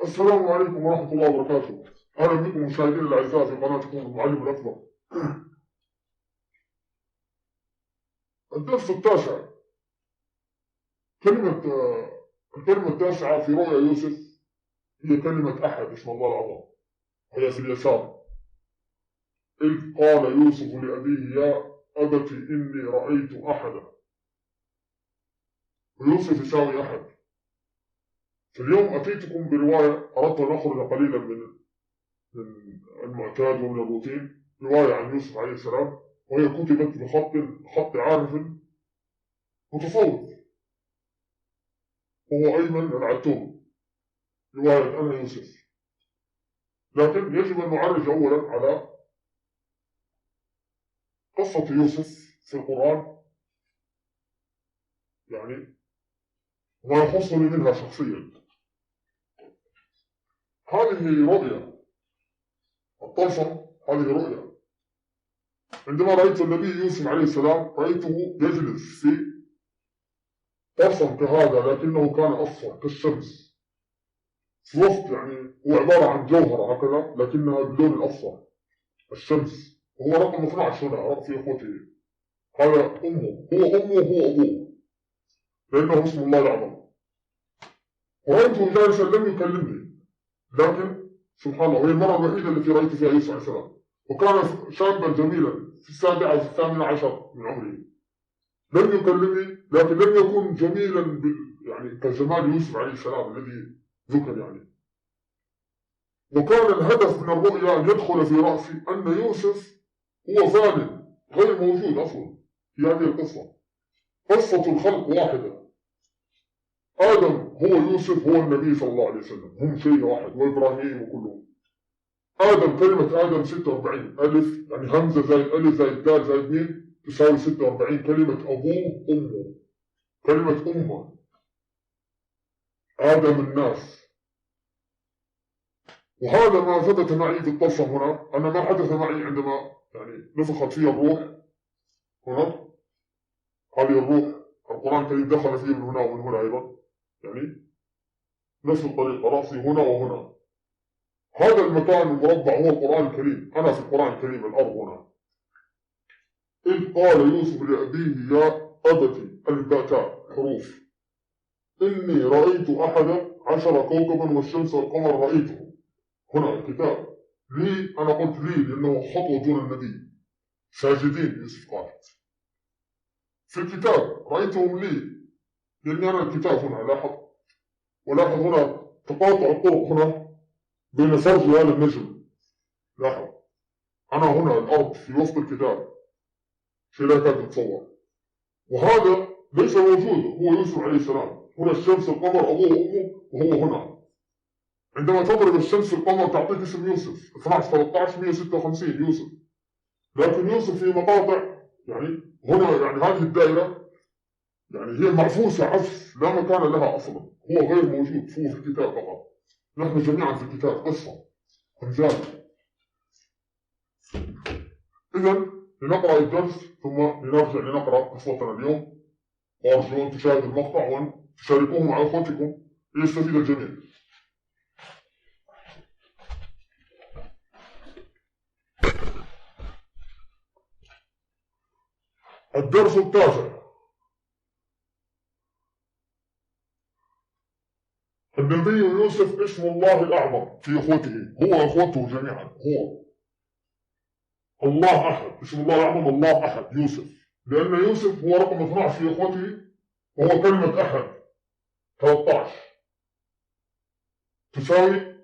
السلام عليكم ورحمة الله وبركاته. أهلا بكم مشاهدينا الأعزاء في قناتكم المعلم الأكبر. الدرس التاسع. الكلمة التاسعة في رؤيا يوسف هي كلمة أحد اسم الله العظيم، هي في اليسار. إذ قال يوسف لأبيه يا أبت إني رأيت أحدا. ويوسف يساوي أحد. في اليوم أتيتكم برواية أردت أن أخرج قليلا من المعتاد ومن الروتين، رواية عن يوسف عليه السلام، وهي كتبت بخط عارف متصوف وهو أيمن العتوم، رواية أنا يوسف. لكن يجب أن نعرج أولا على قصة يوسف في القرآن، يعني ما يخصني منها شخصيا. هذه رؤيا الطلسم، هذه رؤيا. عندما رأيت النبي يوسف عليه السلام رأيته يجلس في طلسم كهذا، لكنه كان أصفر كالشمس في وسط، يعني هو عبارة عن جوهرة هكذا لكنها باللون الأصفر الشمس. هو رقم 12 هنا، رقم في إخوته. هذا أمه، هو أبوه، لأنه اسم الله الأعظم. ورأيته جالسا لم يكلمني، لكن سبحان الله هي المرة الوحيدة التي رأيت فيها يوسف عليه السلام، وكان شابا جميلا في 7 أو 18 من عمره. لم يكلمني، لكن لم يكن جميلا يعني كجمال يوسف عليه السلام الذي ذكر يعني. وكان الهدف من الرؤيا أن يدخل في رأسي أن يوسف هو ظالم غير موجود أصلا في هذه القصة. قصة الخلق واحدة، آدم هو يوسف هو النبي صلى الله عليه وسلم، هم شيء واحد، وإبراهيم وكلهم. آدم، كلمة آدم 46 ألف، يعني همزة زائد ألف زائد دال زائد ميم تساوي 46. كلمة أبوه أمه، كلمة أمه آدم الناس. وهذا ما ثبت معي في الطلسم هنا، أن ما حدث معي عندما يعني نفخت فيه الروح هنا. هذه الروح القرآن الكريم دخل فيه من هنا ومن هنا أيضا، يعني نفس الطريقة، رأسي هنا وهنا. هذا المكان المربع هو القرآن الكريم، أنا في القرآن الكريم، الأرض هنا. إذ قال يوسف لأبيه يا أبت، الباء حروف، إني رأيت 11 كوكبا والشمس والقمر رأيته. هنا الكتاب لي، أنا قلت لي لأنه خطوة دون النبي. ساجدين يوسف قال في الكتاب رأيتهم لي، لأني أنا الكتاب هنا. لاحظ، ولاحظ هنا تقاطع الطرق هنا بين فرج وآل النجم. لاحظ، أنا هنا الأرض في وسط الكتاب، شيء لا يكاد تتصور. وهذا ليس موجود، هو يوسف عليه السلام. هنا الشمس القمر أبوه وأمه، وهو هنا. عندما تضرب الشمس القمر تعطيك اسم يوسف 12 13 156 يوسف. لكن يوسف في مقاطع، يعني هنا، يعني هذه الدائرة يعني هي معفوسة عفس لا مكان لها أصلا، هو غير موجود، هو في الكتاب فقط. نحن جميعا في الكتاب قصة أمثال. إذا لنقرأ الدرس ثم لنرجع لنقرأ قصتنا اليوم، وأرجو أن تشاهدوا المقطع وأن تشاركوه مع أخوتكم ليستفيد الجميع. الدرس التاسع. النبي يوسف اسم الله الأعظم في إخوته، هو أخوته جميعا، هو الله أحد، اسم الله الأعظم الله أحد يوسف، لأن يوسف هو رقم 12 في إخوته، وهو كلمة أحد 13 تساوي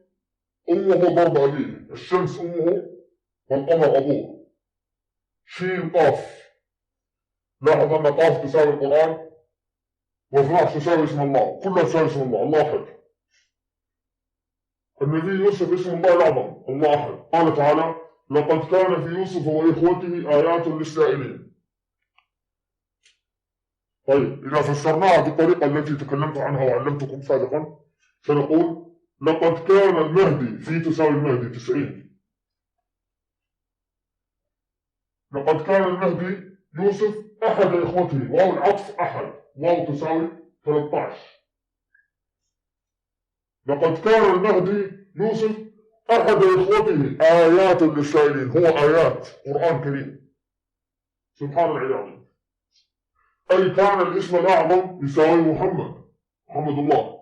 أمه ضرب أبيه، الشمس أمه والقمر أبوه، شين قاف. لاحظ أن قاف تساوي القرآن، و12 تساوي اسم الله، كلها تساوي اسم الله، الله أحد. النبي يوسف اسم الله الأعظم الله أحد. قال تعالى لقد كان في يوسف وإخوته آيات للسائلين. طيب، إذا فسرناها بالطريقة التي تكلمت عنها وعلمتكم سابقا سنقول لقد كان المهدي، في تساوي المهدي 90. لقد كان المهدي يوسف أحد إخوته، واو العطف أحد، واو تساوي 13. لقد كان المهدي يوسف أحد إخوته آيات للسائلين، هو آيات قرآن كريم. سبحان العظيم. أي كان الاسم الأعظم يساوي محمد الله.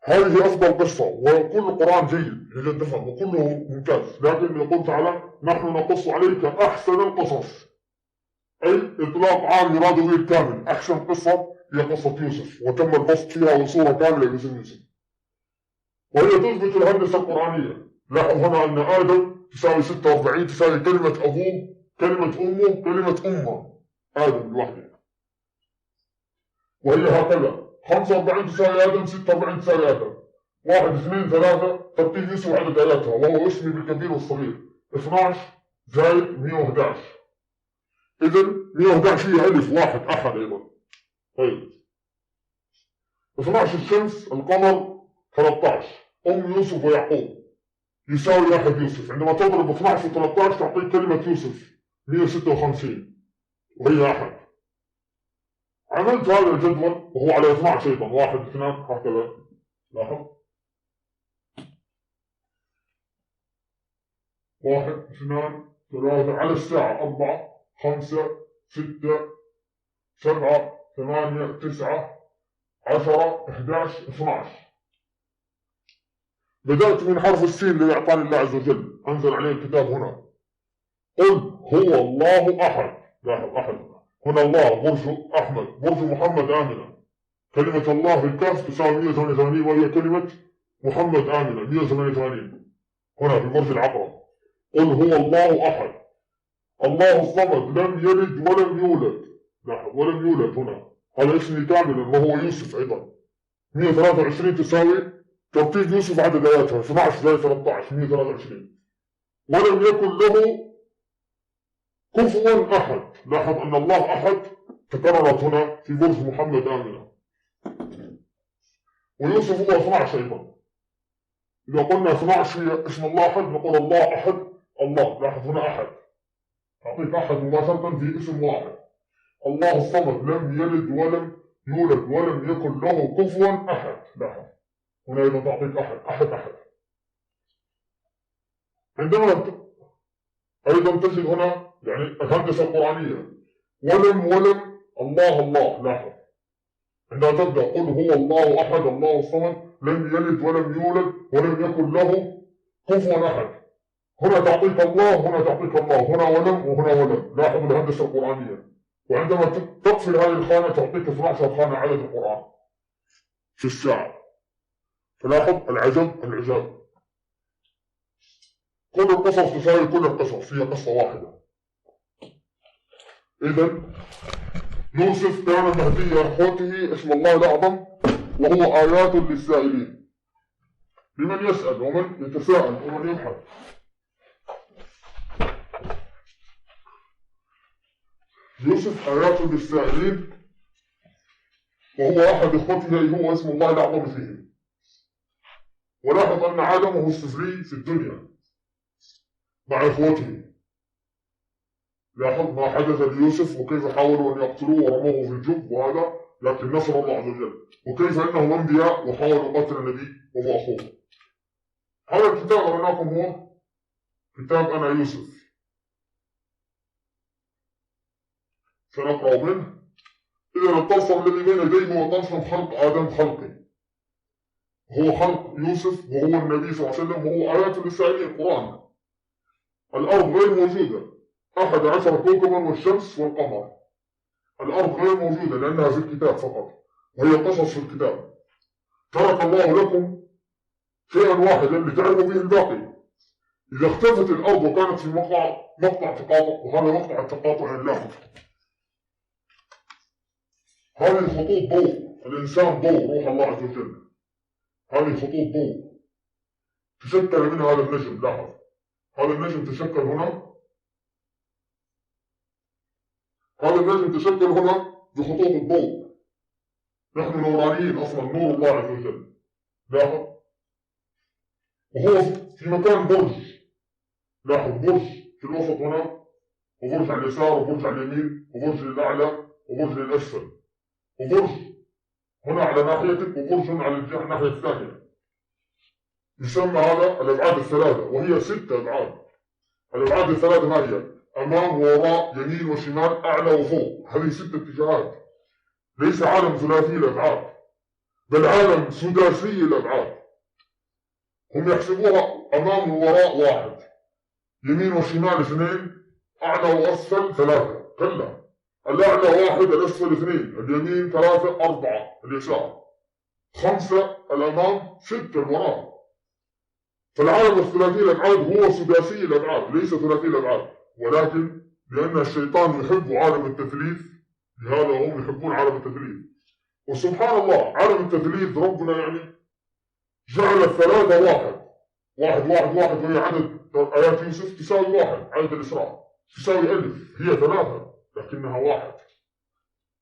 هذه أفضل قصة، وكل القرآن جيد لجد فهم وكله ممتاز، لكن يقول تعالى نحن نقص عليك أحسن القصص، أي إطلاق عام يراد به الكامل. أحسن قصة هي قصة يوسف، وتم البسط فيها وصورة كاملة لاسم يوسف، وهي تثبت الهندسة القرآنية. لاحظ هنا أن آدم تساوي 46 تساوي كلمة أبوه، كلمة أمه، كلمة أمه، آدم لوحده. وهي هكذا 45 تساوي آدم، 46 تساوي آدم، 1 2 3 ترتيب يوسف عدد آياتها، وهو اسمي بالكبير والصغير 12 زائد 111. إذن 111 هي ألف واحد أحد أيضا. طيب 12 الشمس القمر 13 أم يوسف ويعقوب يساوي واحد يوسف. عندما تضرب 12 و 13 تعطيك كلمة يوسف 156 وهي أحد. عملت هذا الجدول وهو على 12 أيضا، 1 2 هكذا. لاحظ 1 2 3 على الساعة 4 5 6 7 8 9 10 11 12. بدأت من حرف السين الذي أعطاني الله عز وجل، أنزل عليه الكتاب هنا. قل هو الله أحد. لاحظ أحد هنا، الله برج أحمد، برج محمد آمنة. كلمة الله في الكهف تساوي 188 وهي كلمة محمد آمنة 188 هنا في برج العقرب. قل هو الله أحد الله الصمد لم يلد ولم يولد. لاحظ ولم يولد هنا، هذا اسمي كاملا وهو يوسف أيضا. 123 تساوي ترتيب يوسف عدد آياتها 12 زائد 13 123. ولم يكن له كفوا أحد. لاحظ أن الله أحد تكررت هنا في برج محمد آمنة. ويوسف هو 12 أيضا. إذا قلنا 12 هي اسم الله أحد نقول الله أحد الله. لاحظ هنا أحد، أعطيك أحد مباشرة في اسم واحد. الله الصمد لم يلد ولم يولد ولم يكن له كفوا أحد. لاحظ هنا أيضا تعطيك أحد. عندما أيضا تجد هنا يعني الهندسة القرآنية ولم الله. لاحظ عندما تبدأ قل هو الله أحد الله الصمد لم يلد ولم يولد ولم يكن له كفوا أحد. هنا تعطيك الله، هنا تعطيك الله، هنا ولم وهنا ولم. لاحظ الهندسة القرآنية. وعندما تقفل هذه الخانة تعطيك 12 خانة عدد القرآن في الساعة. فلاحظ العجب. كل القصص تساوي كل القصص، هي قصة واحدة. إذن يوسف كان مهدي أخوته اسم الله الأعظم، وهو آيات للسائلين، لمن يسأل ومن يتساءل ومن يبحث. يوسف آيات للسائلين، وهو أحد إخوته هو اسم الله الأعظم فيه. ولاحظ أن عالمه السفلي في الدنيا مع إخوته. لاحظ ما حدث ليوسف وكيف حاولوا أن يقتلوه ورموه في الجب وهذا، لكن نصر الله عز وجل. وكيف أنهم أنبياء وحاولوا قتل النبي وهو أخوه. هذا الكتاب أرناكم هو كتاب أنا يوسف. سنقرأ منه. إذا الطرف الذي بين يديه هو طرف خلق آدم خلقه، هو خلق يوسف وهو النبي صلى الله عليه وسلم، وهو آيات للسائلين القرآن. الأرض غير موجودة، 11 كوكبا والشمس والقمر. الأرض غير موجودة لأنها في الكتاب فقط، وهي قصص في الكتاب. ترك الله لكم شيئا واحدا لتعرفوا به الباقي. إذا اختفت الأرض وكانت في مقطع تقاطع، وهذا مقطع التقاطع اللاحق. هذه خطوط ضوء، الإنسان ضوء روح الله عز وجل. هذه خطوط ضوء تشكل منها هذا النجم. لاحظ هذا النجم تشكل هنا، هذا النجم تشكل هنا بخطوط الضوء. نحن نورانيين أصلا، نور الله عز وجل. لاحظ وهو في مكان برج. لاحظ برج في الوسط هنا، وبرج على اليسار، وبرج على اليمين، وبرج للأعلى، وبرج للأسفل، وبرج هنا على ناحيتك وبرج على الناحية الثانية. يسمى هذا الأبعاد الثلاثة، وهي 6 أبعاد. الأبعاد الثلاثة ما هي؟ أمام ووراء يمين وشمال أعلى وفوق. هذه 6 اتجاهات. ليس عالم ثلاثي الأبعاد، بل عالم سداسي الأبعاد. هم يحسبوها أمام ووراء 1، يمين وشمال 2، أعلى وأسفل 3. كلا، الأعلى 1، الأسفل 2، اليمين 3، 4 اليسار، 5 الأمام، 6 الوراء. فالعالم الثلاثي الأبعاد هو سداسي الأبعاد، ليس ثلاثي الأبعاد. ولكن لأن الشيطان يحب عالم التثليث، لهذا هم يحبون عالم التثليث. وسبحان الله، عالم التثليث ربنا يعني جعل الثلاثة 1 1 1 1، وهي عدد آيات يوسف تساوي 1، عدد الإسراء تساوي 1000، هي 3 لكنها 1،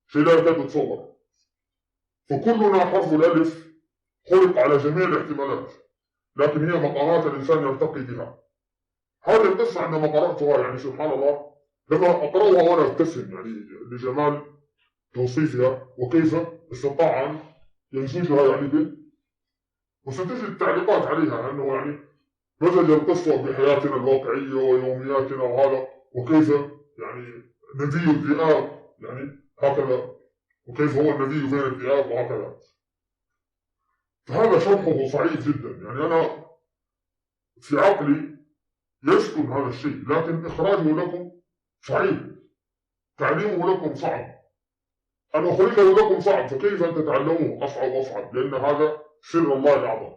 شيء لا يكاد يتصور. فكلنا حرف الألف خلق على جميع الاحتمالات، لكن هي مقامات الإنسان يرتقي بها. هذه القصة عندما قرأتها يعني سبحان الله، لما أقرأها وأنا أبتسم يعني لجمال توصيفها وكيف استطاع أن ينسجها يعني به. وستجد تعليقات عليها أنه يعني مزج القصة بحياتنا الواقعية ويومياتنا وهذا، وكيف يعني نبي الذئاب يعني هكذا، وكيف هو النبي بين الذئاب وهكذا. فهذا شرحه صعيب جدا، يعني أنا في عقلي يسكن هذا الشيء، لكن إخراجه لكم صعيب، تعليمه لكم صعب، أن أخرجه لكم صعب، فكيف أن تتعلموه أصعب وأصعب، لأن هذا سر الله الأعظم.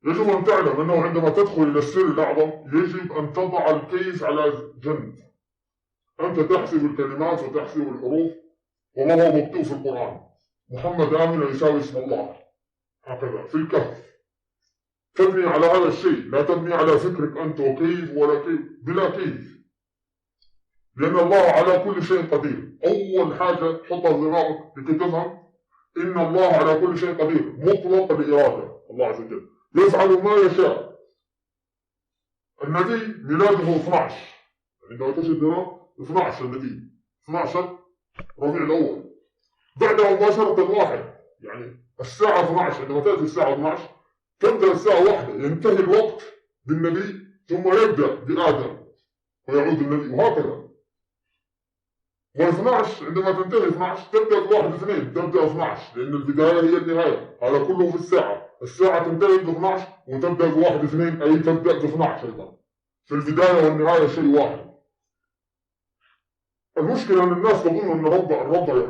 يجب أن تعلم أنه عندما تدخل إلى السر الأعظم يجب أن تضع الكيس على جنب. أنت تحسب الكلمات وتحسب الحروف، وما هو مكتوب في القرآن. محمد آمن يساوي اسم الله، هكذا في الكهف. تبني على هذا الشيء، لا تبني على فكرك أنت وكيف ولا كيف، بلا كيف، لأن الله على كل شيء قدير. أول حاجة تحطها في دماغك لكي تفهم إن الله على كل شيء قدير، مطلق الإرادة. الله عز وجل يفعل ما يشاء. النبي ميلاده 12، عندما تجد هنا 12 النبي 12 ربيع الأول، بعدها مباشرة 1، يعني الساعة 12. عندما تأتي الساعة 12 تبدأ الساعة 1، ينتهي الوقت بالنبي ثم يبدأ بآدم ويعود النبي، وهكذا. و12 عندما تنتهي 12 تبدأ ب1 2، تبدأ 12، لأن البداية هي النهاية. هذا كله في الساعة تنتهي ب12 وتبدأ ب1 2، أي تبدأ ب12 أيضا. في البداية والنهاية شيء واحد. المشكلة أن الناس تظن أن الرب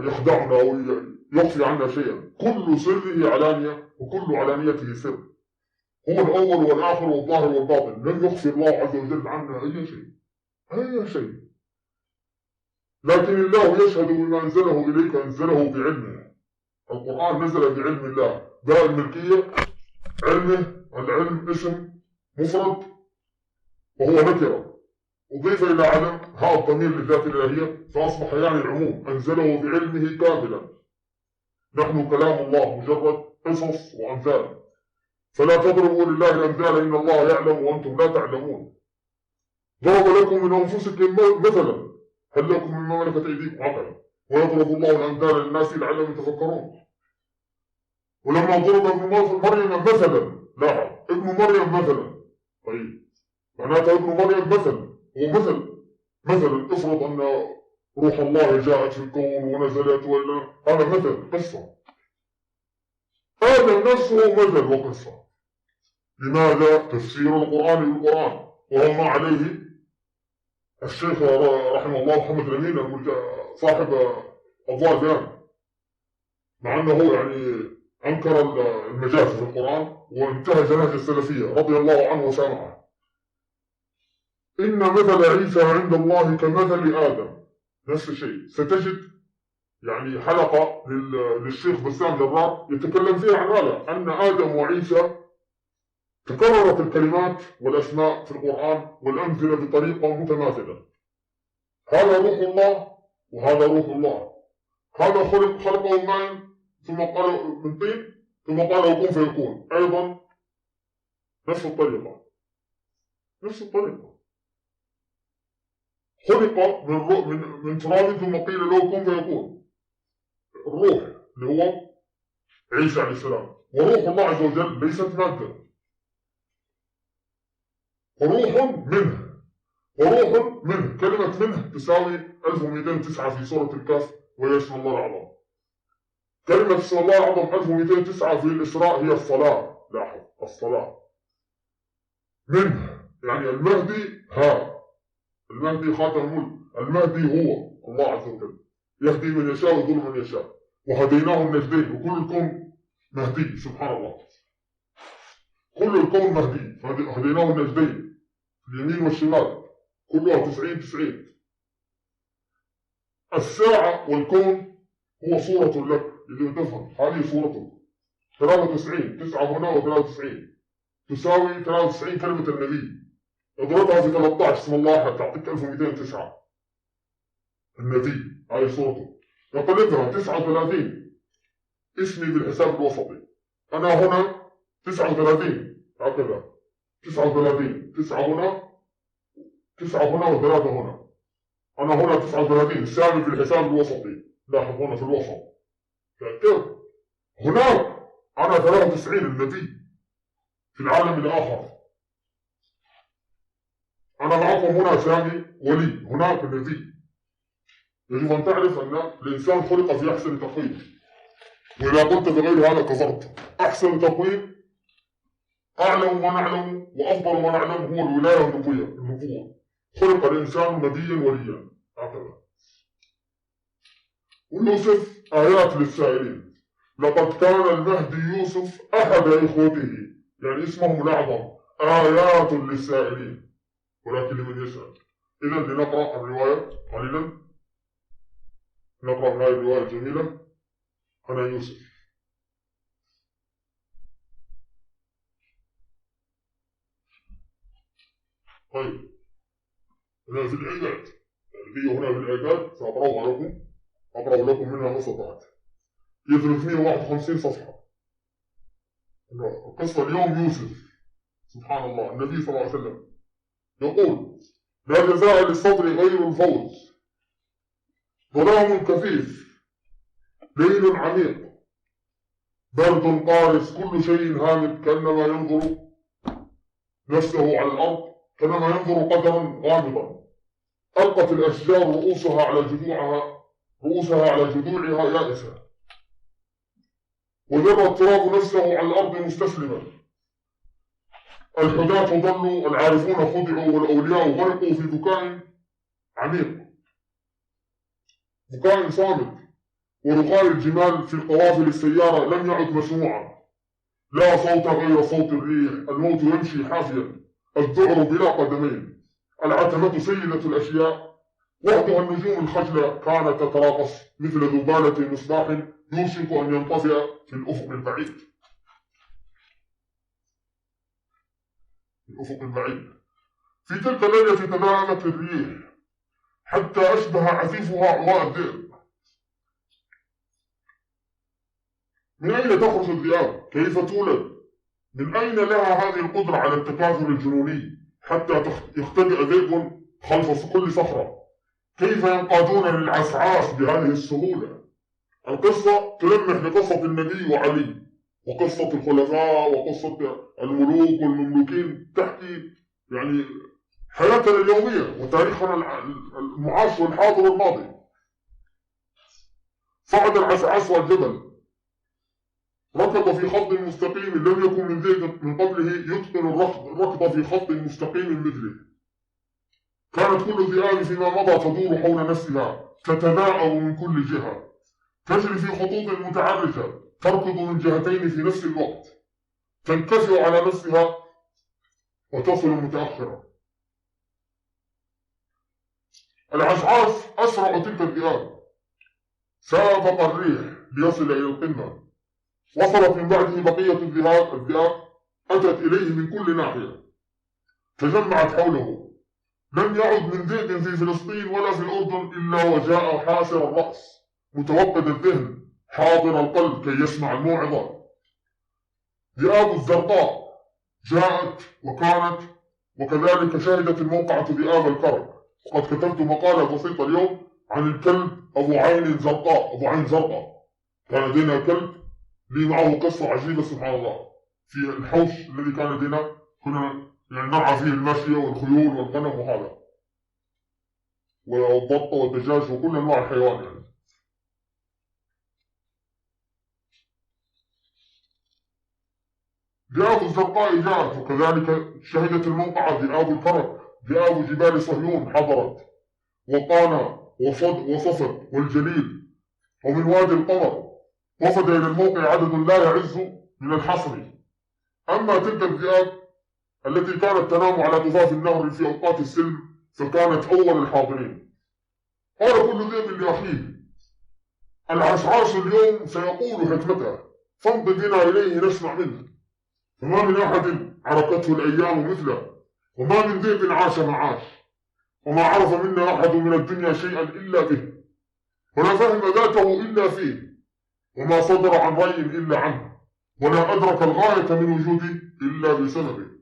يخدعنا أو يخفي عنا شيئا. كل سره علانية، وكل علانيته سر. هو الأول والآخر والظاهر والباطن. لن يخفي الله عز وجل عنا أي شيء، أي شيء. لكن الله يشهد بما أنزله إليك، أنزله بعلمه. القرآن نزل بعلم الله. باء الملكية علمه، العلم اسم مفرد وهو نكرة، أضيف إلى علم هاء الضمير للذات الإلهية، فأصبح يعني العموم. أنزله بعلمه كاملا. نحن كلام الله مجرد قصص وأمثال. فلا تضربوا لله الأمثال، إن الله يعلم وأنتم لا تعلمون. ضرب لكم من أنفسكم مثلا، هل لكم مما ملكت أيديكم عقلا، ويضرب الله الأمثال للناس لعلهم يتفكرون. ولما ضرب ابن مريم مثلا، لاحظ ابن مريم مثلا، طيب معناته ابن مريم مثل، هو مثلا افرض أن روح الله جاءت في الكون ونزلت، ولا هذا مثل قصة. هذا نفسه مثل وقصة. لماذا؟ تفسير القرآن بالقرآن، وهو ما عليه الشيخ رحمه الله محمد الأمين صاحب أضواء البيان، مع أنه يعني أنكر المجاز في القرآن وانتهج نهج السلفية رضي الله عنه وسامحه. إن مثل عيسى عند الله كمثل آدم، نفس الشيء. ستجد يعني حلقة للشيخ بسام جرار يتكلم فيها عن هذا، أن آدم وعيسى تكررت الكلمات والأسماء في القرآن والأمثلة بطريقة متماثلة. هذا روح الله وهذا روح الله. هذا خلقه من ماء ثم قال من طين ثم قال له كن فيكون، أيضا نفس الطريقة. خلق من تراب ثم قيل له كن فيكون. الروح اللي هو عيسى عليه السلام. وروح الله عز وجل ليست مادة، وروح منه، وروح منه. كلمة منه تساوي 1209 في سورة الكهف وهي اسم الله الأعظم. كلمة اسم الله الأعظم 1209 في الإسراء هي الصلاة. لاحظ الصلاة منه، يعني المهدي المهدي خاتم الملك، المهدي هو الله عز وجل، يهدي من يشاء ويضل من يشاء، وهديناه النجدين، وكل الكون مهدي. سبحان الله، كل الكون مهدي، هديناه النجدين اليمين والشمال، كلها 90. الساعة والكون هو صورة لك، إذا تفهم هذه صورته. 93 9 هنا و93 تساوي 93 كلمة النبي، اضربها في 13 اسم الله تعطيك 1209. النبي هذه صورته. نقلبها 39 اسمي بالحساب الوسطي، أنا هنا 39 هكذا، 39 9 هنا 9 هنا و3 هنا، أنا هنا 39 سامي بالحساب الوسطي. لاحظ هنا في الوسط كيف؟ هناك أنا 93 النبي في العالم الآخر، أنا معكم هنا سامي ولي، هناك النبي. يجب أن تعرف أن الإنسان خلق في أحسن تقويم، وإذا قلت بغير هذا كفرت. أحسن تقويم، أعلم ما نعلم وأفضل ما نعلم هو الولاية والنبوة. خلق الإنسان نبيا وليا هكذا. ونوصف آيات للسائلين. لقد كان المهدي يوسف أحد إخوته، يعني اسمه الأعظم، آيات للسائلين ولكن لمن يسأل. إذا لنقرأ الرواية قليلا، نقرأ هذه الرواية الجميلة عن يوسف. طيب هنا في الآيات، الذي هنا في الآيات سأقرأ لكم منها ما استطعت. هي 351 صفحة. القصة اليوم يوسف، سبحان الله. النبي صلى الله عليه وسلم يقول: لا جزاء للصبر غير الفوز، ظلام كثيف، ليل عميق، برد قارس، كل شيء هامد، كأنما ينظر نفسه على الأرض، كأنما ينظر قدرا غامضا. ألقت الأشجار رؤوسها على جذوعها يائسة، وذر التراب نفسه على الأرض مستسلما. الحداة ضلوا، العارفون خدعوا، والأولياء غرقوا في بكاء عميق، بكاء صامت. ورقاء الجمال في قوافل السيارة لم يعد مسموعا، لا صوت غير صوت الريح. الموت يمشي حافيا، الذعر بلا قدمين، العتمة سيدة الأشياء، وحدها النجوم الخجلة كانت تتراقص مثل ذبالة مصباح يوشك أن ينطفئ في الأفق البعيد. في تلك الليلة تنامت الريح حتى أشبه عفيفها عواء الذئب. من أين تخرج الذئاب؟ كيف تولد؟ من أين لها هذه القدرة على التكاثر الجنوني حتى يختبئ ذئب خلف كل صخرة؟ كيف ينقادون للعسعاس بهذه السهولة؟ القصة تلمح لقصة النبي وعلي، وقصة الخلفاء، وقصة الملوك والمملوكين، تحكي يعني حياتنا اليومية وتاريخنا المعاش والحاضر والماضي. صعد العسعاس والجبل، ركض في خط مستقيم، لم يكن من ذلك من قبله يتقن الركض في خط مستقيم مثله. كانت كل الذئاب فيما مضى تدور حول نفسها، تتناءب من كل جهة، تجري في خطوط متعرجة، تركض من جهتين في نفس الوقت، تنكسر على نفسها وتصل متأخرة. العسعاس أسرع تلك الذئاب، سابق الريح ليصل إلى القمة. وصلت من بعده بقية الذئاب، أتت إليه من كل ناحية، تجمعت حوله. لم يعد من ذئب في فلسطين ولا في الأردن إلا وجاء حاسر الرأس، متوقد الذهن، حاضر القلب كي يسمع الموعظة. ذئاب الزرقاء جاءت وكانت، وكذلك شهدت الموقعة ذئاب الكرم. وقد كتبت مقالة بسيطة اليوم عن الكلب أبو عين زرقاء، كان لدينا كلب لي معه قصة عجيبة سبحان الله. في الحوش الذي كان لدينا كنا يعني نرعى فيه الماشية والخيول والغنم وهذا والبط والدجاج وكل أنواع الحيوان يعني. ذئاب الزرقاء جاءت، وكذلك شهدت الموقعة ذئاب الفرق، ذئاب جبال صهيون حضرت، وقانا وصفد والجليل، ومن وادي القمر وفد إلى الموقع عدد لا يعز من الحصر. أما تلك الذئاب التي كانت تنام على ضفاف النهر في أوقات السلم فكانت أول الحاضرين. قال كل ذئب لأخيه: العشعاش اليوم سيقول حكمته، فامض بنا إليه نسمع منه. وما من أحد عرقته الأيام مثله، وما من ذئب عاش ما عاش، وما عرف منا أحد من الدنيا شيئا إلا به، ولا فهم ذاته إلا فيه، وما صدر عن رأي إلا عنه، ولا أدرك الغاية من وجوده إلا بسببه.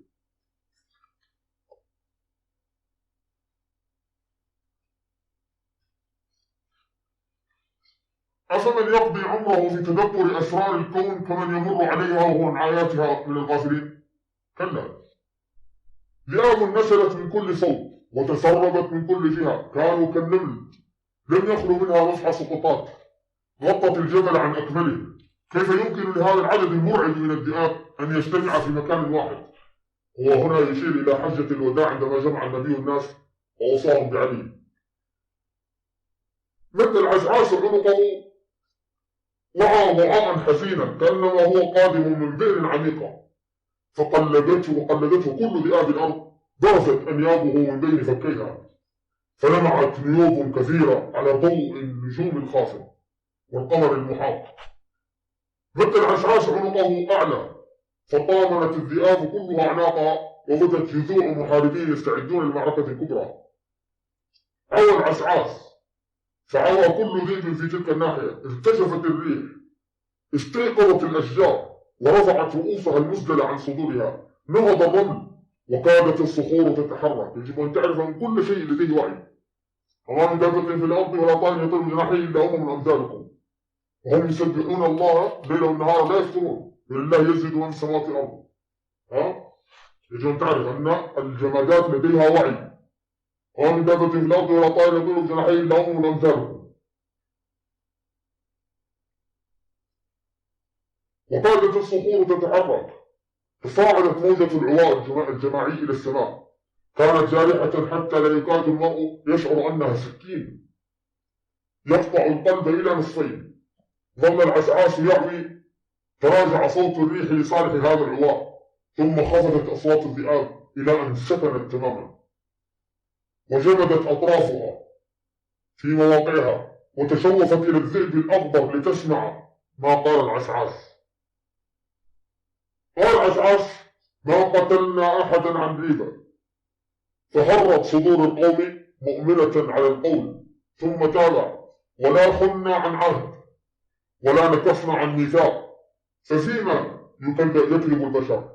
أفمن يقضي عمره في تدبر أسرار الكون كمن يمر عليها وهو عن آياتها من الغافلين؟ كلا. ذئاب نسلت من كل صوب وتسربت من كل جهة، كانوا كالنمل لم يخلو منها مفحص سقطات، غطت الجبل عن أكمله. كيف يمكن لهذا العدد المرعب من الذئاب أن يجتمع في مكان واحد؟ هو هنا يشير إلى حجة الوداع عندما جمع النبي الناس وأوصاهم بعلي. مد العشعاش عنقه وعى وعاء حزينا كأنما هو قادم من بئر عميقة، فقلدته كل ذئاب الأرض، برزت أنيابه من بين فكيها، فلمعت نيوب كثيرة على ضوء النجوم الخافت والقمر المحاط. مد العشعاش عنقه أعلى، فطامنت الذئاب كلها أعناقها، وبدت جذوع محاربين يستعدون للمعركة الكبرى. عوى العشعاش فعوى كل ذئب في تلك الناحية، ارتجفت الريح، استيقظت الأشجار ورفعت رؤوسها المسدلة عن صدورها، نهض الرمل وكادت الصخور تتحرك. يجب أن تعرف أن كل شيء لديه وعي. وما من دابة في الأرض ولا طائر يطير بجناحيه إلا من أمثالكم، وهم يسبحون الله ليلا ونهارا لا يفترون، ولله يسجد من السماوات والأرض. يجب أن تعرف أن الجمادات لديها وعي. وما من دابة في الأرض ولا طائر يطير بجناحيه إلا من أمثالكم. وكادت الصخور تتحرك، فصاعدت موجة العواء الجماعي إلى السماء، كانت جارحة حتى لا يكاد المرء يشعر أنها سكين يقطع القلب إلى نصفين. ظل العشعاش يعوي، تراجع صوت الريح لصالح هذا العواء، ثم خفضت أصوات الذئاب إلى أن سكنت تماما، وجمدت أطرافها في مواقعها، وتشوفت إلى الذئب الأخضر لتسمع ما قال العشعاش. قال العشعاش: ما قتلنا أحدا عن ريبة. فهرت صدور القوم مؤمنة على القول، ثم تابع: ولا خنا عن عهد، ولا نكفنا عن ميثاق، ففيما يكذب البشر.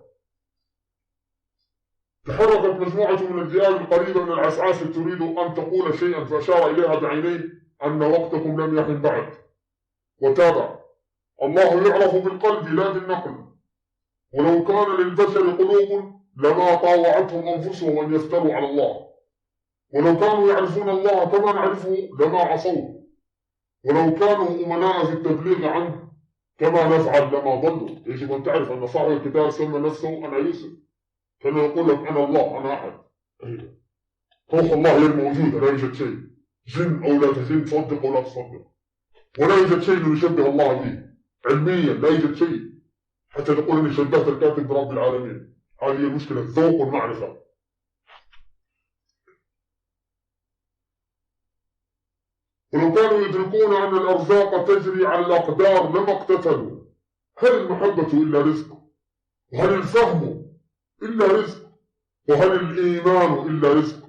تحركت مجموعة من الذئاب القريبة من العشعاش تريد أن تقول شيئا، فأشار إليها بعينيه أن وقتكم لم يحن بعد، وتابع: الله يعرف بالقلب لا بالنقل، ولو كان للبشر قلوب لما طاوعتهم أنفسهم أن يفتروا على الله، ولو كانوا يعرفون الله كما نعرفه لما عصوه، ولو كانوا أمناء في التبليغ عنه كما نفعل لما ضلوا. يجب أن تعرف أن صاحب الكتاب سمى نفسه أنا يوسف، كان يقول لك أنا الله، أنا أحد. روح الله غير موجودة، لا يوجد شيء، جن أو لا تجن، تصدق أو لا تصدق، ولا يوجد شيء يشبه الله به علميا، لا يوجد شيء حتى تقول أني شبهت الكاتب برب العالمين. هذه هي المشكلة، ذوق المعرفة. ولو كانوا يدركون أن الأرزاق تجري على الأقدار لما اقتتلوا. هل المحبة إلا رزق؟ وهل الفهم إلا رزق؟ وهل الإيمان إلا رزق؟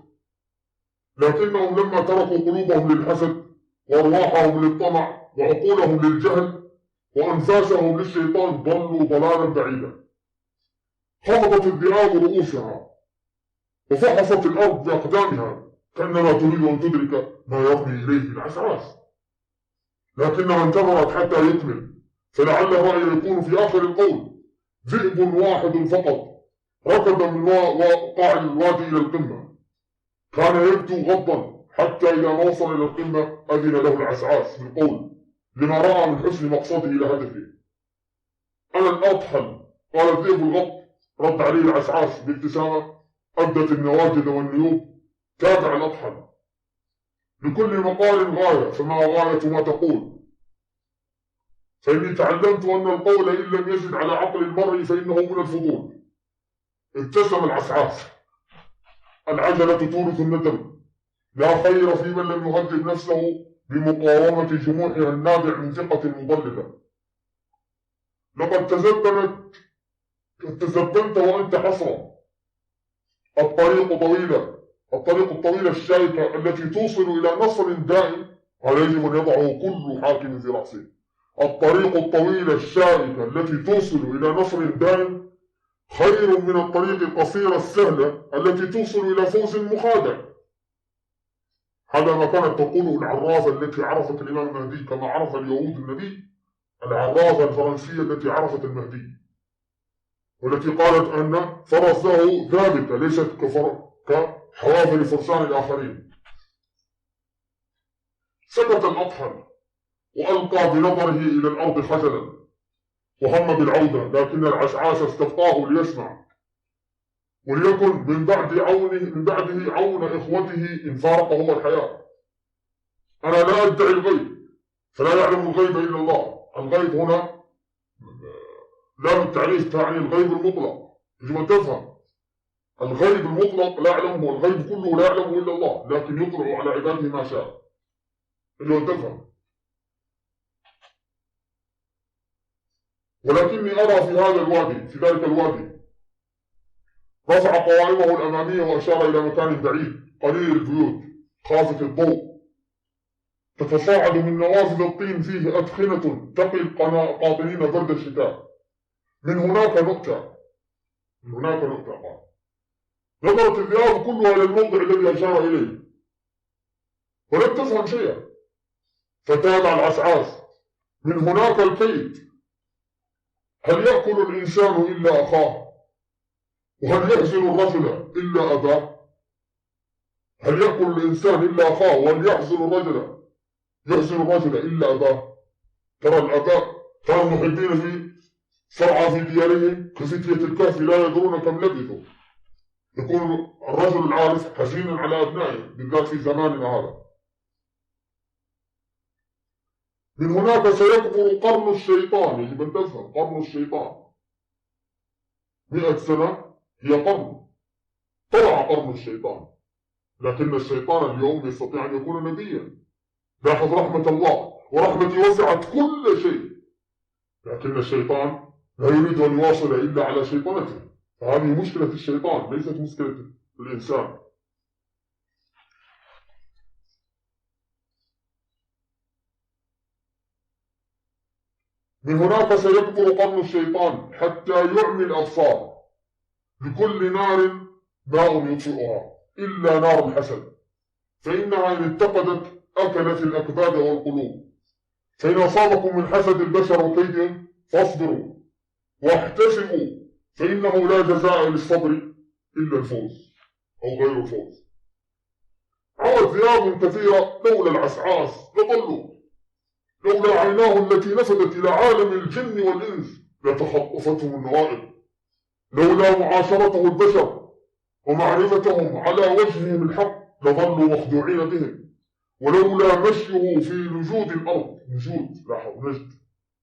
لكنهم لما تركوا قلوبهم للحسد، وأرواحهم للطمع، وعقولهم للجهل، وأنفاسهم للشيطان، ضلوا ضلالا بعيدا. خفضت الذئاب رؤوسها، وفحصت الأرض بأقدامها، كأنما تريد أن تدرك ما يرمي إليه العشعاش. لكنها انتظرت حتى يكمل، فلعل الرأي يكون في آخر القول: ذئب واحد فقط ركض من قاع الوادي إلى القمة، كان يبدو غضا، حتى إذا ما وصل إلى القمة أذن له العسعاس بالقول لما رأى من حسن مقصده إلى هدفه. أنا الأطحن، قال الذئب الغض. رد عليه العسعاس بابتسامة أبدت النواجذ والنيوب: تابع الأطحن، لكل مقال غاية، فما غاية ما تقول؟ فإني تعلمت أن القول إن لم يزد على عقل المرء فإنه من الفضول. ابتسم العسعاس: العجلة تورث الندم، لا خير في من لم يهذب نفسه بمقاومة جموحها النابع من ثقة مضللة. لقد تزبنت وأنت حسرة. الطريق الطويلة الشائكة التي توصل إلى نصر دائم على يجب أن يضعه كل حاكم في رأسه. الطريق الطويلة الشائكة التي توصل إلى نصر دائم خير من الطريق القصيرة السهلة التي توصل إلى فوز مخادع. هذا ما كانت تقوله العرافة التي عرفت الإمام المهدي، كما عرف اليهود النبي، العرافة الفرنسية التي عرفت المهدي، والتي قالت أن فرسه ثابتة ليست كحوافر فرسان الآخرين. سكت الأطحن وألقى بنظره إلى الأرض خجلا، وهم بالعودة، لكن العسعاس استبقاه ليسمع، وليكن من بعده عون إخوته إن فارقهم الحياة. أنا لا أدعي الغيب، فلا يعلم الغيب إلا الله. الغيب هنا لا بالتعريف تعني الغيب المطلق، يجب أن تفهم. الغيب المطلق لا يعلمه، والغيب كله لا يعلمه إلا الله، لكن يطلع على عباده ما شاء. يجب أن تفهم. ولكني أرى في هذا الوادي، في ذلك الوادي، رفع قوائمه الأمامية وأشار إلى مكان بعيد قليل البيوت خافت الضوء، تتصاعد من نوافذ الطين فيه أدخنة تقي القاطنين برد الشتاء. من هناك نؤتى قال. نظرت الذئاب كلها إلى الموضع الذي أشار إليه ولم تفهم شيئا، فتابع العسعاس: من هناك الكيد. هل يأكل الإنسان إلا أخاه؟ وهل يحزن الرجل إلا أباه؟ هل يأكل الإنسان إلا أخاه؟ وهل يحزن الرجل إلا أباه؟ ترى الآباء كانوا محبين في صرعى في ديارهم كفتية الكهف لا يدرون كم لبثوا. يكون الرجل العارف حزينا على أبنائه، بالذات في زماننا هذا. من هناك سيكبر قرن الشيطان. يجب أن تفهم، قرن الشيطان 100 سنة هي قرن. طلع قرن الشيطان، لكن الشيطان اليوم يستطيع أن يكون نبيا. لاحظ رحمة الله، ورحمتي وسعت كل شيء، لكن الشيطان لا يريد أن يواصل إلا على شيطانته. فهذه مشكلة الشيطان ليست مشكلة الإنسان. من هناك سيكبر قرن الشيطان حتى يعمي الأبصار. لكل نار ماء يطفئها إلا نار الحسد، فإنها إن اتقدت أكلت الأكباد والقلوب. فإن أصابكم من حسد البشر وكيدهم فاصبروا واحتسبوا، فإنه لا جزاء للصبر إلا الفوز أو غير الفوز. عوت ذئاب كثيرة لولا العسعاس لضلوا، لولا عيناه التي نفذت إلى عالم الجن والإنس لتخطفتهم النوائب، لولا معاشرته البشر ومعرفتهم على وجههم الحق لظلوا مخدوعين بهم، ولولا مشيه في نجود الأرض، نجود، لاحظ نجد،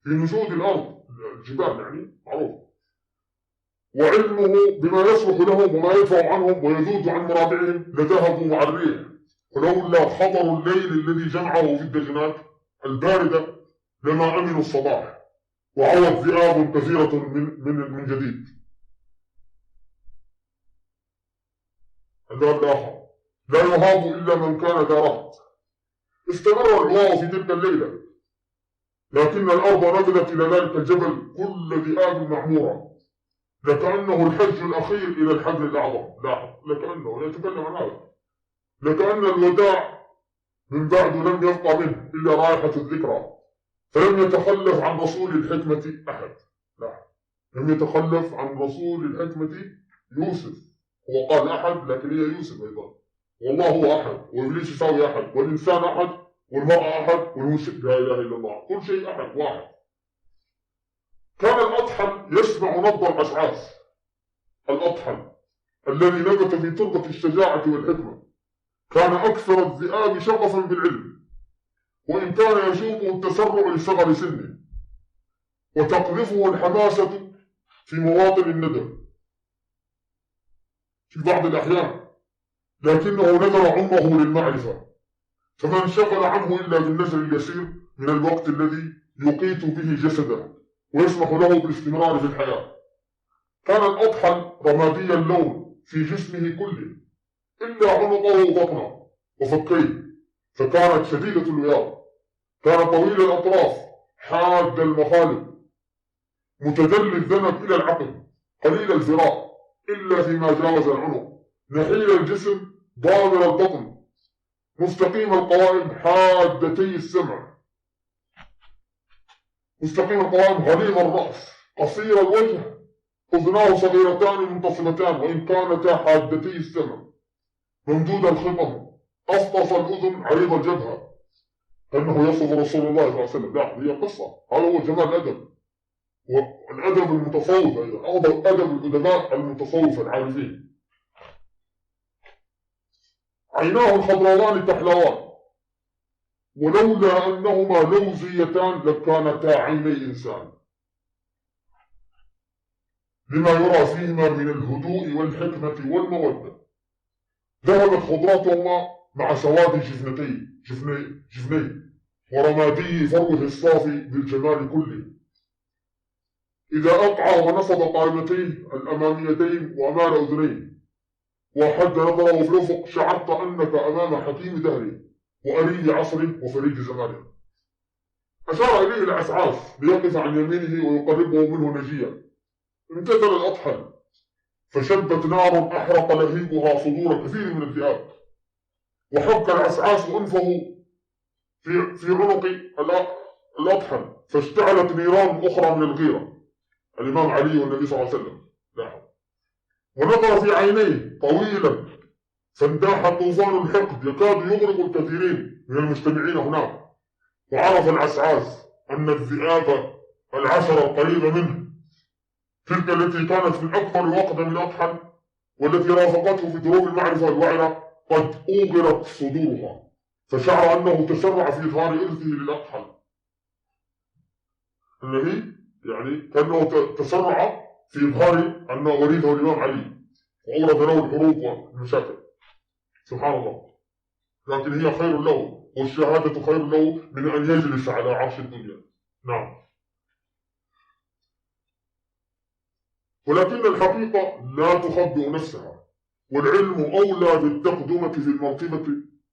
في نجود الأرض الجبال يعني معروف، وعلمه بما يصلح لهم وما يدفع عنهم ويذود عن مرابعهم لذهبوا مع الريح، ولولا خطر الليل الذي جمعه في الدجنات الباردة لما أمنوا الصباح. وعوت ذئاب كثيرة من جديد. الباب الآخر: لا يهاب إلا من كان ذا رهط. استمر الهواء في تلك الليلة، لكن الأرض نزلت إلى ذلك الجبل كل ذئاب معمورة، لكأنه الحج الأخير إلى الحجر الأعظم. لاحظ، لكأنه يتكلم عن هذا، لكأن الوداع من بعد لم يبقى منه إلا رائحة الذكرى. فلم يتخلف عن رسول الحكمة أحد. لا، لم يتخلف عن رسول الحكمة يوسف. هو قال أحد لكن هي يوسف أيضا. والله هو أحد، وإبليس يساوي أحد، والإنسان أحد، والمرأة أحد، والمشرك لا إله إلا الله، كل شيء أحد واحد. كان الأطحن يسمع نبض الأشعاث. الأطحن الذي نبت في تربة الشجاعة والحكمة كان أكثر الذئاب شغفا بالعلم، وإن كان يشوبه التسرع لصغر سنه وتقذفه الحماسة في مواطن الندم في بعض الأحيان، لكنه نذر عمره للمعرفة، فما انشغل عنه إلا بالنزل اليسير من الوقت الذي يقيت به جسده ويسمح له بالاستمرار في الحياة. كان الأطحن رمادي اللون في جسمه كله إلا عنقه وبطنه وفكيه، فكانت شديدة الوياض. كان طويل الأطراف حاد المخالب متدلي الذنب إلى العقل، قليل الذراع إلا فيما جاوز العنق، نحيل الجسم ضامر البطن، مستقيم القوائم حادتي السمع، مستقيم القوائم غليظ الرأس، قصير الوجه، أذناه صغيرتان منتصبتان وإن كانتا حادتي السمع، ممدود الخطم، أسطس الأذن، عريض الجبهة، أنه يصف رسول الله صلى الله عليه وسلم. لا، هي قصة، هذا هو جمال الأدب، والأدب المتصوف أيضا، أو أدب الأدباء المتصوف العارفين. عيناه الخضراوان تحلوان، ولولا أنهما لوزيتان لكانتا عيني إنسان، لما يرى فيهما من الهدوء والحكمة والمودة. ذهبت خضراتهما مع سواد جفني ورمادي فروه الصافي بالجمال كله. إذا أقعى ونصب قائمتيه الأماميتين وأمام أذنيه وحد نظره في الأفق شعرت أنك أمام حكيم دهره وأريج عصره وفريج زمانه. أشار إليه العسعاس ليقف عن يمينه ويقربه منه نجيا. امتثل الأطحن فشبت نار أحرق لهيبها صدور كثير من الذئاب، وحك العسعاس أنفه في عنق الأطحن فاشتعلت نيران أخرى من الغيرة. الإمام علي والنبي صلى الله عليه وسلم لاحظ، ونظر في عينيه طويلا فانداح طوفان الحقد يكاد يغرق الكثيرين من المجتمعين هناك. وعرف العسعاس أن الذئاب العشرة القريبة منه، تلك التي كانت من أكثر وقتا من الأطحن والتي رافقته في دروب المعرفة الوعرة، قد أوغرت صدورها، فشعر أنه تسرع في إظهار إرثه للأطحن. النبي يعني كأنه تسرع في إظهار أن وريثه الإمام علي، وأورد له الحروب والمشاكل. سبحان الله، لكن هي خير له، والشهادة خير له من أن يجلس على عرش الدنيا. نعم، ولكن الحقيقة لا تخبئ نفسها، والعلم أولى بالتقدمة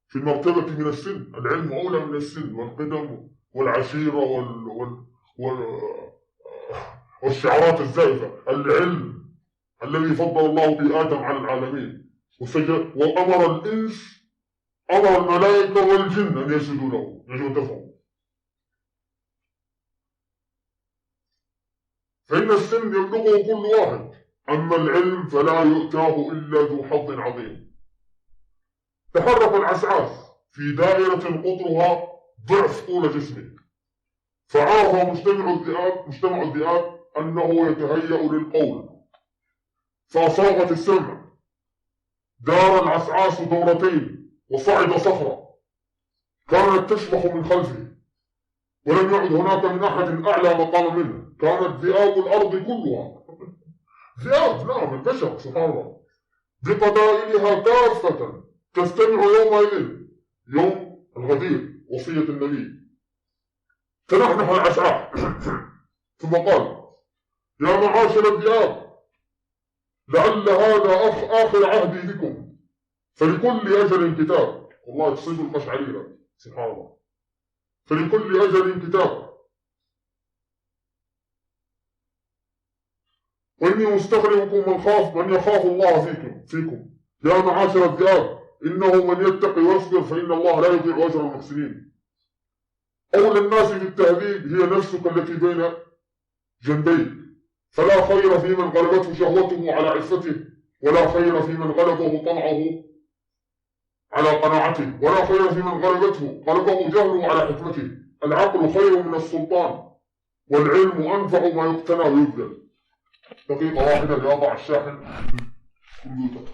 في المرتبة من السن. العلم أولى من السن والقدم والعشيرة والشعارات الزائفة. العلم الذي فضل الله به آدم على العالمين وأمر الإنس، أمر الملائكة والجن أن يسجدوا له. يجب تفهم، فإن السن يبلغه كل واحد، أما العلم فلا يؤتاه إلا ذو حظ عظيم. تحرك العسعاس في دائرة قطرها ضعف طول جسمه، فعرف مجتمع الذئاب أنه يتهيأ للقول، فأصاغت السمع. دار العسعاس دورتين وصعد صخرة كانت تشبح من خلفه، ولم يعد هناك من أحد أعلى مقام منه. كانت ذئاب الأرض كلها ذئاب، نعم البشر سبحان الله، بقبائلها كافة تستمع يومئذ يوم الغدير وصية النبي. تنحنح العسعاس ثم قال: يا معاشر الذئاب، لعل هذا آخر عهدي بكم، فلكل أجل كتاب. والله تصيب القشعريرة سبحان الله، فلكل أجل كتاب، وإني مستخلفكم من يخاف الله فيكم. يا معاشر الذئاب، إنه من يتقي ويصبر فإن الله لا يضيع أجر المحسنين. أولى الناس بالتهذيب هي نفسك التي بين جنبيك، فلا خير في من غلبته شهوته على عفته، ولا خير في من غلبه طمعه على قناعته، ولا خير في من غلبه جهله على حكمته. العقل خير من السلطان، والعلم أنفع ما يقتنى ويبذل. دقيقة واحدة لأضع الشاحن في الكمبيوتر.